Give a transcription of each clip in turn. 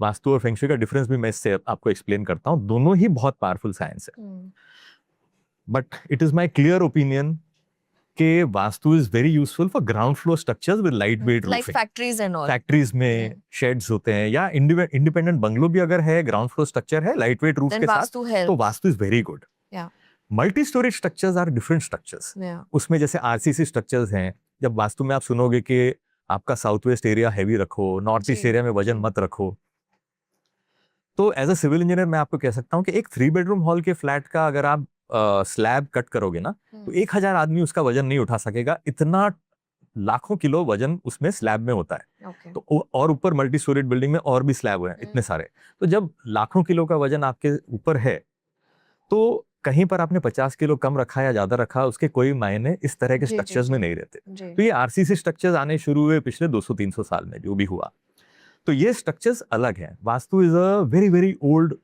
वास्तु और फेंगशुई का डिफरेंस भी मैं इससे आपको एक्सप्लेन करता हूँ। दोनों ही बहुत पावरफुल साइंस है, but it is my clear opinion कि vastu is very useful for ground floor structures with light weight like roofing. factories and all. Factories में शेड्स होते हैं, या इंडिपेंडेंट बंगलो भी अगर है, ग्राउंड फ्लोर स्ट्रक्चर है लाइट वेट रूफ Then के साथ, vastu helps. तो vastu is very good. Yeah. Multi storage structures are different structures. Yeah. उसमें जैसे आरसीसी स्ट्रक्चर्स हैं, जब वास्तु में आप सुनोगे कि आपका साउथ वेस्ट एरिया हैवी रखो, नॉर्थ ईस्ट जी, एरिया में वजन जी। मत रखो, तो एज अ सिविल इंजीनियर मैं आपको कह सकता हूँ कि एक 3 बेडरूम हॉल के फ्लैट का अगर आप स्लैब कट करोगे ना, तो 1000 आदमी उसका वजन नहीं उठा सकेगा। इतना लाखों किलो वजन उसमें स्लैब में होता है। Okay. तो और ऊपर मल्टी स्टोरेज बिल्डिंग में और भी स्लैब हैं इतने सारे। तो जब लाखों किलो का वजन आपके ऊपर है, तो कहीं पर आपने 50 किलो कम रखा या ज्यादा रखा, उसके कोई मायने इस तरह के जी, जी, स्ट्रक्चर्स में जी। नहीं रहते। जी। तो ये आरसीसी स्ट्रक्चर्स आने शुरू हुए पिछले 200-300 साल में, जो भी हुआ। तो ये स्ट्रक्चर्स अलग हैं। Vastu is a very very old,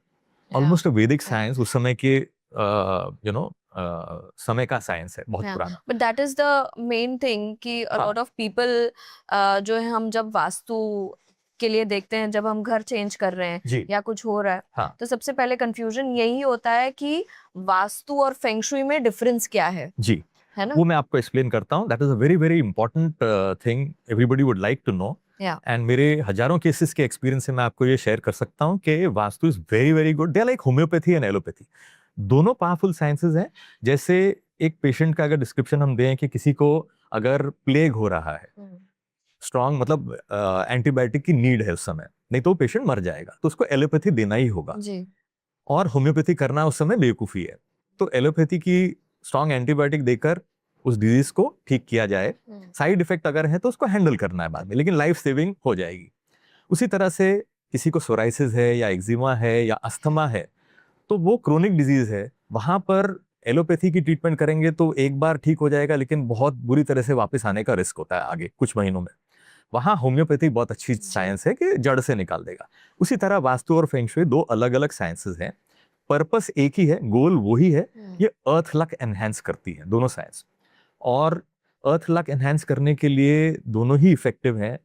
almost a Vedic science, उस समय के समय का साइंस है, बहुत Yeah. पुराना। But that is the main thing कि a हाँ। lot of people जो है, हम जब वास्तु के लिए देखते हैं, जब हम घर चेंज कर रहे हैं जी। या कुछ हो रहा है, हाँ। तो सबसे पहले कंफ्यूजन यही होता है कि वास्तु और फेंगशुई में डिफरेंस क्या है जी, है ना? वो मैं आपको एक्सप्लेन करता हूँ। That is a very very important thing everybody would like to know. Yeah. And मेरे हजारों केसेस के एक्सपीरियंस से मैं आपको ये शेयर कर सकता हूँ कि vastu is very very good. They are like homeopathy and allopathy, दोनों पावरफुल साइंसेज हैं। जैसे एक पेशेंट का अगर डिस्क्रिप्शन हम दें कि किसी को अगर प्लेग हो रहा है, स्ट्रॉन्ग मतलब एंटीबायोटिक की नीड है उस समय, नहीं तो पेशेंट मर जाएगा, तो उसको एलोपैथी देना ही होगा। जी। और होम्योपैथी करना उस समय बेवकूफ़ी है। तो एलोपैथी की स्ट्रॉन्ग एंटीबायोटिक देकर उस डिजीज को ठीक किया जाए। साइड इफेक्ट अगर है तो उसको हैंडल करना है बाद में, लेकिन लाइफ सेविंग हो जाएगी। उसी तरह से किसी को सोराइसिस है या एक्जिमा है या अस्थमा है, तो वो क्रोनिक डिजीज है, वहां पर एलोपैथी की ट्रीटमेंट करेंगे तो एक बार ठीक हो जाएगा, लेकिन बहुत बुरी तरह से वापस आने का रिस्क होता है आगे कुछ महीनों में। वहां होम्योपैथी बहुत अच्छी साइंस है कि जड़ से निकाल देगा। उसी तरह वास्तु और फेंगशुई दो अलग अलग साइंसेज हैं, पर्पस एक ही है, गोल वही है। ये अर्थ लक एनहांस करती है दोनों साइंस, और अर्थ लक एनहांस करने के लिए दोनों ही इफेक्टिव हैं।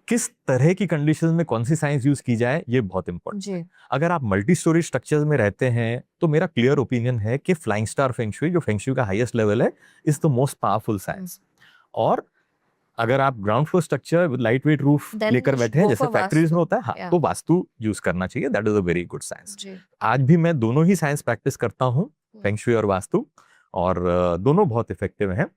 किस तरह की कंडीशन में कौन सी साइंस यूज की जाए, ये बहुत इंपॉर्टेंट है। अगर आप मल्टी स्टोरेज स्ट्रक्चर्स में रहते हैं, तो मेरा क्लियर ओपिनियन है कि फ्लाइंग स्टार फेंगशुई, जो फेंगशुई का हाईएस्ट लेवल है, is the most powerful science. और अगर आप ground floor structure with light weight roof Then लेकर you बैठे should हैं, go जैसे for फैक्ट्रीज में vastu. होता है, हाँ, Yeah. तो वास्तु यूज करना चाहिए। That is a very good science. जी। आज भी मैं दोनों ही साइंस प्रैक्टिस करता हूँ, फेंगशुई और वास्तु, और दोनों बहुत इफेक्टिव हैं।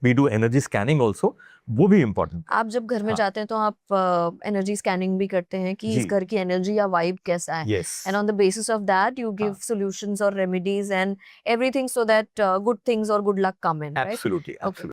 We do energy scanning also, वो भी इम्पोर्टेंट। आप जब घर में हाँ। जाते हैं तो आप एनर्जी स्कैनिंग भी करते हैं कि इस जी। घर की एनर्जी या वाइब कैसा है, yes. And on the basis of that you give हाँ। सॉल्यूशंस और remedies and everything so that good things और गुड लक कम इन, राइट? Absolutely, Okay. एब्सोल्युटली।